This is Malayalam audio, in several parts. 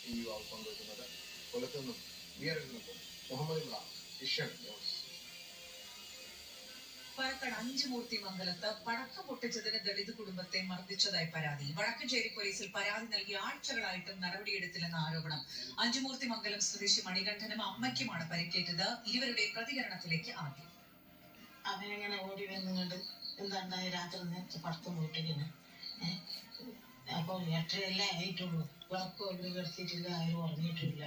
ഈ യുവാവ് പങ്കുവെക്കുന്നത്. കൊല്ലത്ത് നിന്നും വിയറിനൊപ്പം മുഹമ്മദ് ഇമ്രാൻ, ഏഷ്യൻ ന്യൂസ്. പാലക്കാട് അഞ്ചുമൂർത്തി മംഗലത്ത് പടക്കം പൊട്ടിച്ചതിന് ദളിത് കുടുംബത്തെ മർദ്ദിച്ചതായി പരാതി. വടക്കഞ്ചേരി പോലീസിൽ പരാതി നൽകി ആഴ്ചകളായിട്ടും നടപടിയെടുത്തില്ലെന്ന ആരോപണം. അഞ്ചുമൂർത്തി മംഗലം സ്വദേശി മണികണ്ഠനും അമ്മയ്ക്കുമാണ് പരിക്കേറ്റത്. ഇരുവരുടെ പ്രതികരണത്തിലേക്ക് ആദ്യം. അവനെങ്ങനെ ഓടി വന്നുകൊണ്ട് എന്താണ്ടായി രാത്രി നേരത്തെ പടക്കം പൊട്ടിക്കുന്നു. അപ്പോൾ 8:30 ആയിട്ടുള്ളൂ. വിളക്കൊന്നും കിടത്തിയിട്ടില്ല, ആരും ഉറങ്ങിയിട്ടില്ല.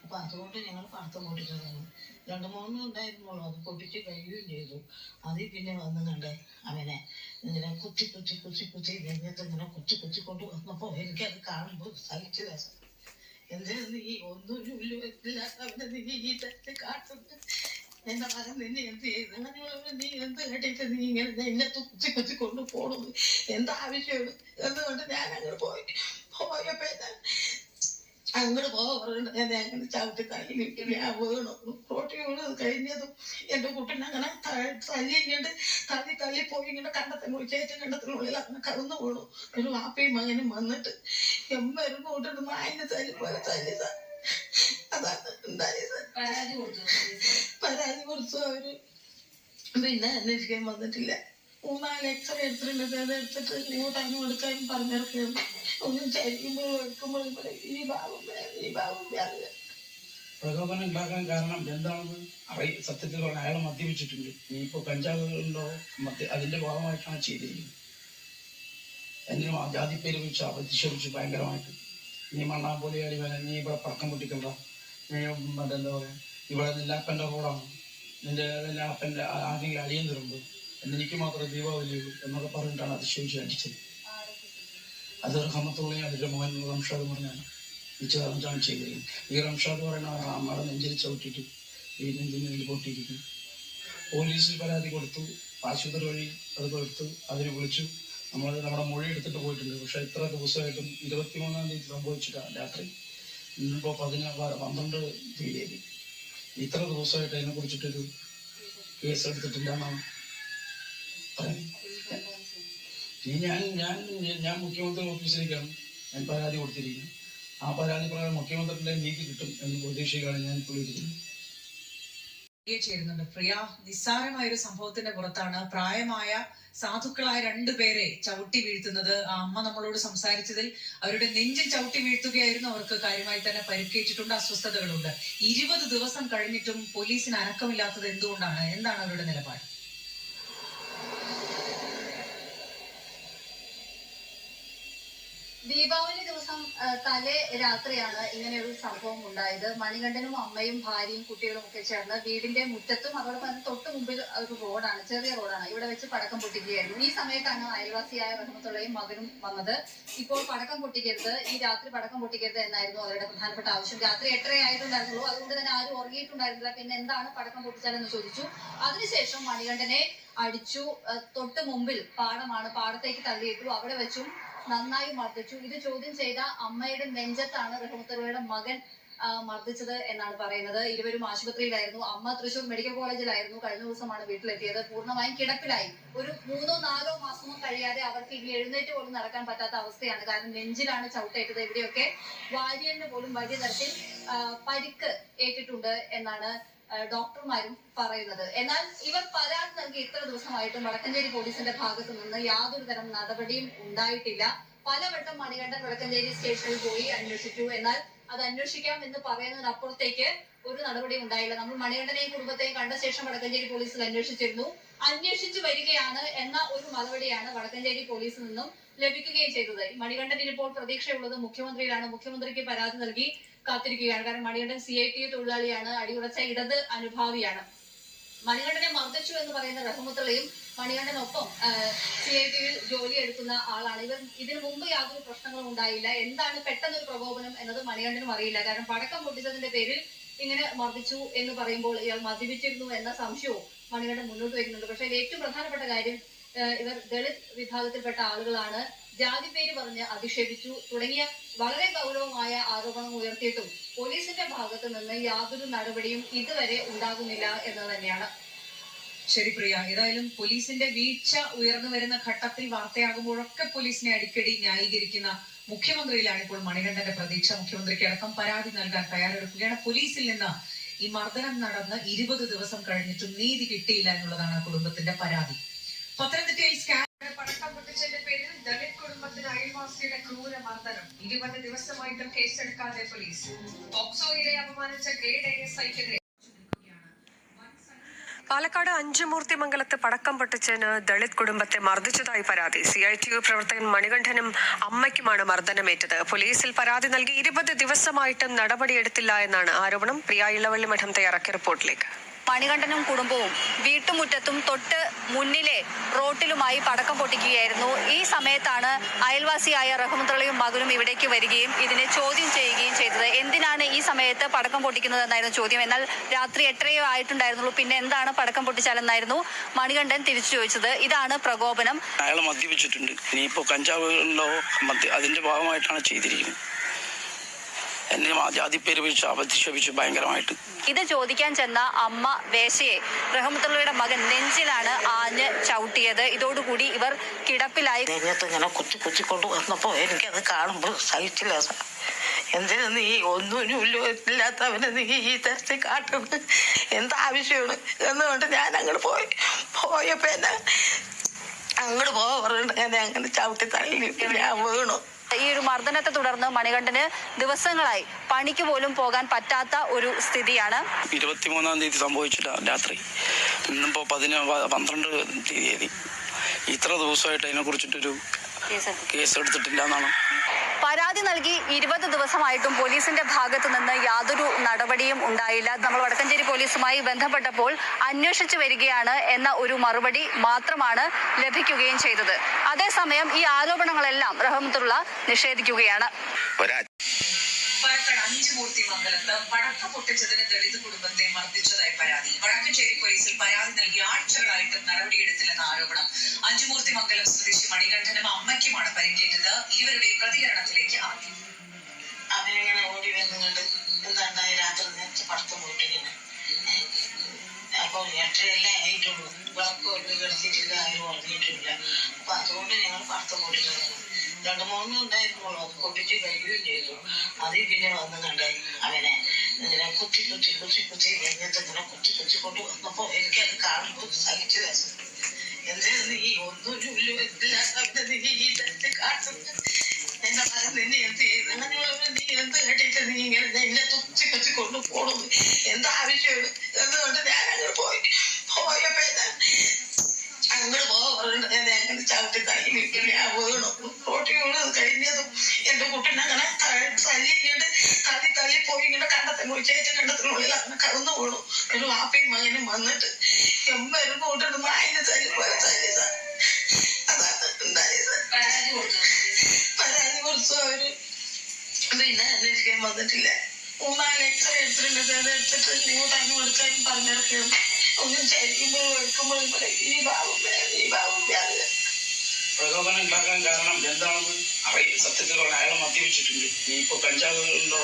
അപ്പോൾ അതുകൊണ്ട് ഞങ്ങൾ പടക്കം പൊട്ടിച്ചതാണ്. 2-3 ഉണ്ടായിരുന്നുള്ളൂ. അത് പൊട്ടിച്ച് കഴിയുകയും ചെയ്തു. അതിൽ പിന്നെ വന്നുകൊണ്ട് അവനെ ഇങ്ങനെ കുത്തി നെഞ്ഞത്ത് ഇങ്ങനെ കുത്തിക്കൊണ്ട് വന്നപ്പോൾ എനിക്കത് കാണുമ്പോൾ സഹിച്ചു രസം. എന്തിനാ നീ ഒന്നുമില്ല അവനെ നീ ഈ തെറ്റ് കാട്ടുന്നു. എന്റെ മകൻ നിന്നെ എന്ത് ചെയ്തു? അങ്ങനെയുള്ളവർ നീ എന്ത് കേട്ടിട്ട് നീ ഇങ്ങനെ നെഞ്ഞത്ത് കുത്തി കൊണ്ടുപോകണത് എന്താവശ്യമാണ് എന്നുകൊണ്ട് ഞാൻ അങ്ങോട്ട് പോയപ്പോ അങ്ങോട്ട് പോകാറുണ്ട്. ഞാൻ അങ്ങനെ ചവിട്ടി തല്ലി ഞാൻ വീണു. റോട്ടി വീണത് കഴിഞ്ഞതും എന്റെ കുട്ടീനെ അങ്ങനെ തല്ലി ഇങ്ങോട്ട് തള്ളിപ്പോയി ഇങ്ങനെ ചേച്ചൻ കണ്ടത്തിനുള്ളിൽ അങ്ങനെ കടന്നു വീണു. ഒരു വാപ്പയും മകനും വന്നിട്ട് എമ്മരുന്ന് കൊണ്ടിട്ട് നായിനെ തല്ലിപ്പോലെ തല്ലിതാ. അതാണ് ഉണ്ടായത്. പരാതി കൊടുത്തു അവര്. പിന്നെ അന്വേഷിക്കാൻ വന്നിട്ടില്ല. 3-4 എക്സ്റേ എടുത്തിട്ടുണ്ട്. അത് എടുത്തിട്ട് ഇങ്ങോട്ടാനും എടുക്കാനും പറഞ്ഞിറക്കുകയാണ്. ഒന്നും ചരിക്കുമ്പോഴും എടുക്കുമ്പോഴും ഈ ഭാവം വേറെ. പ്രകോപനം ഉണ്ടാക്കാൻ കാരണം എന്താണെന്ന് സത്യത്തിൽ പറഞ്ഞാൽ അയാൾ മദ്യപിച്ചിട്ടുണ്ട്. ഇനിയിപ്പോ കഞ്ചാവുണ്ടോ അതിന്റെ ഭാഗമായിട്ടാണ് ചെയ്തിരിക്കുന്നത്. എന്തിനും ആ ജാതിപ്പേര് വെച്ച് അധിക്ഷേപിച്ചു ഭയങ്കരമായിട്ട്. നീ മണ്ണാൻ പോലെ അടിവനെ, നീ ഇവിടെ പടക്കം പൊട്ടിക്കണ്ട, നീ എന്താ പറയാ, ഇവിടെ നില്ലാപ്പൻ്റെ റോഡാണ്, നിന്റെ അപ്പൻ്റെ ആരെങ്കിലും അളിയൻ തരുമ്പ് എനിക്ക് മാത്രമേ ദീപാവലിയുള്ളൂ എന്നൊക്കെ പറഞ്ഞിട്ടാണ് അധിക്ഷേപിച്ച് അടിച്ചത്. അത് റഹ്മത്തുള്ളയും അതിൻ്റെ മകൻ റംഷാദ് പറഞ്ഞാണ് നിശ്ചയമാണ് ചെയ്തിരിക്കുന്നത്. ഈ റംഷാദ് പറയുന്ന അമ്മയുടെ നെഞ്ചിൽ ചവിട്ടിയിട്ട് ഈ നെഞ്ചിന് നെല്ല് പൊട്ടിയിരിക്കുന്നു. പോലീസിൽ പരാതി കൊടുത്തു, ആശുപത്രി വഴി അത് കൊടുത്തു, അതിന് വിളിച്ചു. നമ്മുടെ മൊഴി എടുത്തിട്ട് പോയിട്ടുണ്ട്. പക്ഷെ ഇത്ര ദിവസമായിട്ടും 23-ാം തീയതി സംഭവിച്ചിട്ടാണ് രാത്രി. ഇന്നിപ്പോൾ 12 തീയതി. ഇത്ര ദിവസമായിട്ട് അതിനെ കുറിച്ചിട്ടൊരു കേസ് എടുത്തിട്ടില്ല എന്നാണ് പറയുന്നത്. ഞാൻ മുഖ്യമന്ത്രി ഓഫീസിലേക്കാണ് ഞാൻ പരാതി കൊടുത്തിരിക്കുന്നത്. ആ പരാതി പ്രകാരം മുഖ്യമന്ത്രിയുടെ നീതി കിട്ടും എന്ന് പ്രതീക്ഷയിലാണ് ഞാൻ ഇപ്പോൾ ഇരിക്കുന്നത്. ചേരുന്നുണ്ട് പ്രിയ. നിസ്സാരമായ ഒരു സംഭവത്തിന്റെ പുറത്താണ് പ്രായമായ സാധുക്കളായ 2 പേരെ ചവിട്ടി വീഴ്ത്തുന്നത്. ആ അമ്മ നമ്മളോട് സംസാരിച്ചതിൽ അവരുടെ നെഞ്ചിൽ ചവിട്ടി വീഴ്ത്തുകയായിരുന്നു. അവർക്ക് കാര്യമായി തന്നെ പരിക്കേറ്റിട്ടുണ്ട്, അസ്വസ്ഥതകളുണ്ട്. 20 ദിവസം കഴിഞ്ഞിട്ടും പോലീസിന് അനക്കമില്ലാത്തത് എന്തുകൊണ്ടാണ്? എന്താണ് അവരുടെ നിലപാട്? ദീപാവലി ദിവസം തലേ രാത്രിയാണ് ഇങ്ങനെ ഒരു സംഭവം ഉണ്ടായത്. മണികണ്ഠനും അമ്മയും ഭാര്യയും കുട്ടികളും ഒക്കെ ചേർന്ന് വീടിന്റെ മുറ്റത്തും അതോടൊപ്പം തന്നെ തൊട്ട് മുമ്പിൽ ഒരു റോഡാണ്, ചെറിയ റോഡാണ്, ഇവിടെ വെച്ച് പടക്കം പൊട്ടിക്കുകയായിരുന്നു. ഈ സമയത്താണ് അയൽവാസിയായ റഹ്മത്തുള്ളയും മകനും വന്നത്. ഇപ്പോൾ പടക്കം പൊട്ടിക്കരുത്, ഈ രാത്രി പടക്കം പൊട്ടിക്കരുത് എന്നായിരുന്നു അവരുടെ പ്രധാനപ്പെട്ട ആവശ്യം. രാത്രി 8:30 ആയിട്ടുണ്ടായിരുന്നുള്ളൂ. അതുകൊണ്ട് തന്നെ ആരും ഉറങ്ങിയിട്ടുണ്ടായിരുന്നില്ല. പിന്നെ എന്താണ് പടക്കം പൊട്ടിച്ചാലെന്ന് ചോദിച്ചു. അതിനുശേഷം മണികണ്ഠനെ അടിച്ചു. തൊട്ട് മുമ്പിൽ പാടമാണ്, പാടത്തേക്ക് തള്ളിയിട്ടു. അവിടെ വെച്ചും നന്നായി മർദ്ദിച്ചു. ഇത് ചോദ്യം ചെയ്ത അമ്മയുടെ നെഞ്ചത്താണ് റഹ്മത്തുള്ളയുടെ മകൻ മർദ്ദിച്ചത് എന്നാണ് പറയുന്നത്. ഇരുവരും ആശുപത്രിയിലായിരുന്നു. അമ്മ തൃശൂർ മെഡിക്കൽ കോളേജിലായിരുന്നു. കഴിഞ്ഞ ദിവസമാണ് വീട്ടിലെത്തിയത്. പൂർണ്ണമായും കിടപ്പിലായി. ഒരു 3-4 മാസമോ കഴിയാതെ അവർക്ക് ഇനി എഴുന്നേറ്റ് പോലും നടക്കാൻ പറ്റാത്ത അവസ്ഥയാണ്. കാരണം നെഞ്ചിലാണ് ചവിട്ടേറ്റത്. ഇവിടെയൊക്കെ വാരിയലിന് പോലും വലിയ തരത്തിൽ പരിക്ക് ഏറ്റിട്ടുണ്ട് എന്നാണ് ഡോക്ടർമാരും പറയുന്നത്. എന്നാൽ ഇവർ പരാതി നൽകി ഇത്ര ദിവസമായിട്ടും വടക്കഞ്ചേരി പോലീസിന്റെ ഭാഗത്തു നിന്ന് യാതൊരു തരം നടപടിയും ഉണ്ടായിട്ടില്ല. പലവട്ടം മണികണ്ഠൻ വടക്കഞ്ചേരി സ്റ്റേഷനിൽ പോയി അന്വേഷിച്ചു. എന്നാൽ അത് അന്വേഷിക്കാം എന്ന് പറയുന്നതിനപ്പുറത്തേക്ക് ഒരു നടപടി ഉണ്ടായില്ല. നമ്മൾ മണികണ്ഠനെയും കുടുംബത്തെയും കണ്ട ശേഷം വടക്കഞ്ചേരി പോലീസിൽ അന്വേഷിച്ചിരുന്നു. അന്വേഷിച്ചു വരികയാണ് എന്ന ഒരു മറുപടിയാണ് വടക്കഞ്ചേരി പോലീസിൽ നിന്നും ലഭിക്കുകയും ചെയ്തത്. മണികണ്ഠൻ ഇപ്പോൾ പ്രതീക്ഷയുള്ളത് മുഖ്യമന്ത്രിയിലാണ്. മുഖ്യമന്ത്രിക്ക് പരാതി നൽകി കാത്തിരിക്കുകയാണ്. കാരണം മണികണ്ഠൻ CIT തൊഴിലാളിയാണ്, അടിയുറച്ച ഇടത് അനുഭാവിയാണ്. മണികണ്ഠനെ മർദ്ദിച്ചു എന്ന് പറയുന്ന റഹ്മത്തുള്ളയും മണികണ്ഠനൊപ്പം CITയിൽ ജോലി എടുക്കുന്ന ആളാണ്. ഇതിനു മുമ്പ് യാതൊരു പ്രശ്നങ്ങളും ഉണ്ടായില്ല. എന്താണ് പെട്ടെന്നൊരു പ്രകോപനം എന്നത് മണികണ്ഠനും അറിയില്ല. കാരണം പടക്കം പൊട്ടിച്ചതിന്റെ പേരിൽ ഇങ്ങനെ മർദ്ദിച്ചു എന്ന് പറയുമ്പോൾ ഇയാൾ മദ്യപിച്ചിരുന്നു എന്ന സംശയവും മണികണ്ഠൻ മുന്നോട്ട് വയ്ക്കുന്നുണ്ട്. പക്ഷേ ഏറ്റവും പ്രധാനപ്പെട്ട കാര്യം, ഇവർ ദളിത് വിഭാഗത്തിൽപ്പെട്ട ആളുകളാണ്, ജാതി പേര് പറഞ്ഞ് അധിക്ഷേപിച്ചു തുടങ്ങിയ വളരെ ഗൗരവമായ ആരോപണം ഉയർത്തിയിട്ടും പോലീസിന്റെ ഭാഗത്ത് നിന്ന് യാതൊരു നടപടിയും ഇതുവരെ ഉണ്ടാകുന്നില്ല എന്ന് തന്നെയാണ്. ശരി പ്രിയ, ഏതായാലും പോലീസിന്റെ വീഴ്ച ഉയർന്നു വരുന്ന ഘട്ടത്തിൽ വാർത്തയാകുമ്പോഴൊക്കെ പോലീസിനെ അടിക്കടി ന്യായീകരിക്കുന്ന മുഖ്യമന്ത്രിയിലാണ് ഇപ്പോൾ മണികണ്ഠന്റെ പ്രതീക്ഷ. മുഖ്യമന്ത്രിക്ക് അടക്കം പരാതി നൽകാൻ തയ്യാറെടുക്കുകയാണ്. പോലീസിൽ നിന്ന് ഈ മർദ്ദനം നടന്ന് 20 ദിവസം കഴിഞ്ഞിട്ടും നീതി കിട്ടിയില്ല എന്നുള്ളതാണ് കുടുംബത്തിന്റെ പരാതി. പത്തനംതിട്ടയിൽ പടക്കം പൊട്ടിച്ചതിന്റെ പേരിൽ ദളിത് കുടുംബത്തിന് അയൽവാസിയുടെ ക്രൂര മർദ്ദനം. 20 ദിവസമായിട്ടും കേസെടുക്കാതെ പോലീസ്. പോക്സോയിലെ അപമാനിച്ച ഗ്രേഡ് ASIക്കെതിരെ. പാലക്കാട് അഞ്ചുമൂർത്തിമംഗലത്ത് പടക്കം പൊട്ടിച്ചതിന് ദളിത് കുടുംബത്തെ മർദ്ദിച്ചതായി പരാതി. CITU പ്രവർത്തകൻ മണികണ്ഠനും അമ്മയ്ക്കുമാണ് മർദ്ദനമേറ്റത്. പോലീസിൽ പരാതി നൽകി 20 ദിവസമായിട്ടും നടപടിയെടുത്തില്ല എന്നാണ് ആരോപണം. പ്രിയ ഇളവള്ളി മഠം തയ്യാറാക്കിയ റിപ്പോർട്ടിലേക്ക്. മണികണ്ഠനും കുടുംബവും വീട്ടുമുറ്റത്തും തൊട്ട് മുന്നിലെ റോട്ടിലുമായി പടക്കം പൊട്ടിക്കുകയായിരുന്നു. ഈ സമയത്താണ് അയൽവാസിയായ റഹ്മത്തുള്ളയും മകനും ഇവിടേക്ക് വരികയും ഇതിനെ ചോദ്യം ചെയ്യുകയും ചെയ്തത്. എന്തിനാണ് ഈ സമയത്ത് പടക്കം പൊട്ടിക്കുന്നതെന്നായിരുന്നു ചോദ്യം. എന്നാൽ രാത്രി 8:30 ആയിട്ടുണ്ടായിരുന്നുള്ളൂ. പിന്നെ എന്താണ് പടക്കം പൊട്ടിച്ചാലെന്നായിരുന്നു മണികണ്ഠൻ തിരിച്ചു ചോദിച്ചത്. ഇതാണ് പ്രകോപനം. അയാൾ മദ്യപിച്ചിട്ടുണ്ട്. ഇനിയിപ്പോ കഞ്ചാവുകളിലോ അതിന്റെ ഭാഗമായിട്ടാണ് ചെയ്തിരിക്കുന്നത്. എന്നെ ജാതിപ്പേര് വിളിച്ച് അധിക്ഷേപിച്ചു ഭയങ്കരമായിട്ട്. ഇത് ചോദിക്കാൻ ചെന്ന അമ്മ വേശയെ റഹ്മത്തുള്ളയുടെ മകൻ നെഞ്ചിലാണ് ആഞ്ഞ് ചവിട്ടിയത്. ഇതോടുകൂടി ഇവർ കിടപ്പിലായി. ഇങ്ങനെ കുത്തി കൊണ്ടുവന്നപ്പോൾ എനിക്കത് കാണുമ്പോൾ സഹിച്ചില്ല. എന്തിനാ നീ ഒന്നുമില്ലാത്തവനെ നീ ഈ തരത്തിൽ കാട്ടുന്നത്? എന്താവശ്യമാണ് എന്നുകൊണ്ട് ഞാൻ അങ്ങോട്ട് പോയപ്പോ എന്നെ അങ്ങോട്ട് പോകാറുണ്ട്. അങ്ങനെ ചവിട്ടി തള്ളി ഞാൻ വീണു. ഈ ഒരു മർദ്ദനത്തെ തുടർന്ന് മണികണ്ഠന് ദിവസങ്ങളായി പണിക്ക് പോലും പോകാൻ പറ്റാത്ത ഒരു സ്ഥിതിയാണ്. 23-ാം തീയതി സംഭവിച്ചില്ല രാത്രി. ഇന്നിപ്പോ 12 തീയതി. ഇത്ര ദിവസമായിട്ട് അതിനെ കുറിച്ചിട്ടൊരു കേസ് എടുത്തിട്ടില്ല എന്നാണ്. പരാതി നൽകി 20 ദിവസമായിട്ടും പോലീസിന്റെ ഭാഗത്തു നിന്ന് യാതൊരു നടപടിയും ഉണ്ടായില്ല. നമ്മൾ വടക്കഞ്ചേരി പോലീസുമായി ബന്ധപ്പെട്ടപ്പോൾ അന്വേഷിച്ചു വരികയാണ് എന്ന ഒരു മറുപടി മാത്രമാണ് ലഭിക്കുകയും ചെയ്തത്. അതേസമയം ഈ ആരോപണങ്ങളെല്ലാം റഹ്മത്തുള്ള നിഷേധിക്കുകയാണ്. പാലക്കാട് അഞ്ചുമൂർത്തിമംഗലത്ത് പടക്കം പൊട്ടിച്ചതിന് ദളിത് കുടുംബത്തെ മർദ്ദിച്ചതായി പരാതി. വടക്കഞ്ചേരി പോലീസിൽ പരാതി നൽകി ആഴ്ചകളായിട്ടും നടപടിയെടുത്തില്ലെന്ന ആരോപണം. അഞ്ചുമൂർത്തിമംഗലം സ്വദേശി മണികണ്ഠനും അമ്മയ്ക്കുമാണ് പരിക്കേറ്റത്. ഇരുവരുടെ പ്രതികരണത്തിലേക്ക് ആദ്യം. അവനെങ്ങനെ ഓടി വന്നുകൊണ്ട് എന്താണ്ടായി രാത്രി നേരത്തെ പടക്കം പോയിട്ടിങ്ങനെ. അപ്പോൾ 8:30 ആയിട്ടുള്ളൂ. വിളക്കൊക്കെ കിടത്തിയിട്ടില്ല, ആരും ഉറങ്ങിയിട്ടില്ല. അപ്പൊ അതുകൊണ്ട് ഞങ്ങൾ പടക്കം പോയിട്ടില്ല. 2-3 ഉണ്ടായിരുന്നുള്ളൂ. അത് പൊട്ടിച്ച് കഴിയുകയും ചെയ്തു. അതിൽ പിന്നെ വന്ന് കണ്ടായി അവനെ ഇങ്ങനെ കുത്തി ഇങ്ങനെ കുത്തി കൊണ്ട് വന്നപ്പോ എനിക്കത് കാണുമ്പോൾ സഹിച്ചു രസം. എന്തിനാ നീ ഒന്നുമില്ലാത്തവനെ നീ ഈ തരത്തിൽ കാട്ടുന്നത്? എന്റെ മകൻ നിന്നെ എന്ത് ചെയ്തു? അങ്ങനെയുള്ളവർ നീ എന്ത് കേട്ടിട്ട് നീ ഇങ്ങനെ എന്നെ കുത്തി കൊണ്ട് പോണത്? എന്താവശ്യമാണ് എന്നുകൊണ്ട് ഞാൻ അങ്ങനെ പോയപ്പോ അങ്ങോട്ട് പോകാറുണ്ട്. എന്നെ അങ്ങനെ ചവിട്ടി തള്ളി ഞാൻ വീണു. റോട്ടി വീണ് കഴിഞ്ഞതും എന്റെ കുട്ടീനെ അങ്ങനെ തല്ലിങ്ങോട്ട് തള്ളി പോയി ഇങ്ങനെ ചേച്ചി കണ്ടത്തിനുള്ളിൽ അങ്ങനെ കടന്നു വീണു. ഒരു വാപ്പയും മകനും വന്നിട്ട് എമ്മരുന്ന് കൊണ്ടിട്ട് നായിനെ തല്ലിപ്പോയി തല്ലിയതാ. അതാണ് ഉണ്ടായത്. പരാതി കൊടുത്തു. അവര് പിന്നെ അന്വേഷിക്കാൻ വന്നിട്ടില്ല. 3-4 എക്സ്റേ എടുത്തിട്ടുണ്ട്. അത് എടുത്തിട്ട് ഇങ്ങോട്ടാനും എടുക്കാനും പറഞ്ഞിടക്കുകയാണ്. ഒന്നും ചരിക്കുമ്പോഴും എടുക്കുമ്പോഴും ഈ ഭാവം പ്രകോപനം ഉണ്ടാക്കാൻ കാരണം എന്താണെന്ന് സത്യത്തിൽ പറഞ്ഞാൽ അയാൾ മദ്യപിച്ചിട്ടുണ്ട്. ഇനിയിപ്പോ കഞ്ചാവുകളിലോ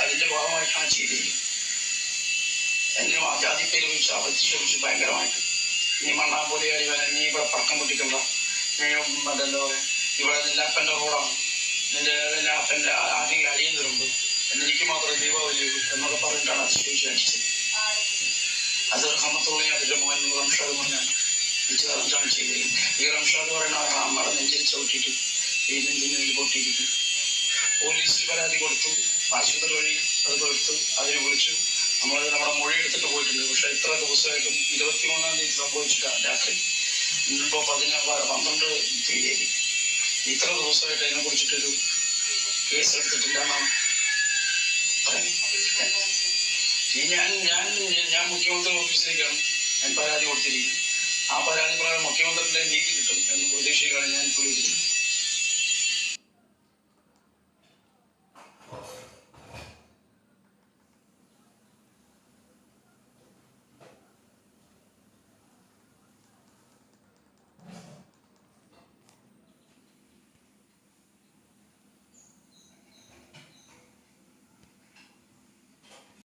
അതിന്റെ ഭാഗമായിട്ടാണ് ചെയ്തിരിക്കുന്നത്. എന്നെ ജാതിപ്പേര് വിളിച്ച് അധിക്ഷേപിച്ചു ഭയങ്കരമായിട്ട്. നീ മണ്ണാമ്പോലിയാടി വേണം, നീ ഇവിടെ പടക്കം പൊട്ടിക്കണ്ട, നീ അതല്ലോ ഇവിടെ നിന്റെ അപ്പൻ്റെ റോഡാണ്, നിന്റെ അപ്പൻ്റെ ആരെങ്കിലും അടിയും തരുമ്പ് എനിക്ക് മാത്രമേ ദീപാവലിയുള്ളൂ എന്നൊക്കെ പറഞ്ഞിട്ടാണ് അധിക്ഷേപിച്ച് അടിച്ചത്. അത് റഹ്മത്തുള്ളയും അതിന്റെ മോൻ റംഷാദ് മോനാണ് നിശ്ചിതാർജ്ജാണ് ചെയ്തിരിക്കുന്നത്. ഈ റംഷാദ് പറയുന്ന അമ്മയുടെ നെഞ്ചിൽ ചവിട്ടിയിട്ട് ഈ നെഞ്ചിന് പൊട്ടിയിരിക്കും. പോലീസിൽ പരാതി കൊടുത്തു, ആശുപത്രി വഴി അത് കൊടുത്തു, അതിനെ വിളിച്ചു. നമ്മുടെ മൊഴി എടുത്തിട്ട് പോയിട്ടുണ്ട്. പക്ഷെ ഇത്ര ദിവസമായിട്ടും 23-ാം തീയതി സംഭവിച്ചില്ല രാത്രി. ഇന്നിപ്പോ 12 തീയതി. ഇത്ര ദിവസമായിട്ട് അതിനെ കുറിച്ചിട്ടൊരു കേസ് എടുത്തിട്ടില്ല എന്നാണ് പറയുന്നത്. ഞാൻ മുഖ്യമന്ത്രി ഓഫീസിലേക്കാണ് ഞാൻ പരാതി കൊടുത്തിരിക്കുന്നത്. ആ പരാതി പ്രകാരം മുഖ്യമന്ത്രി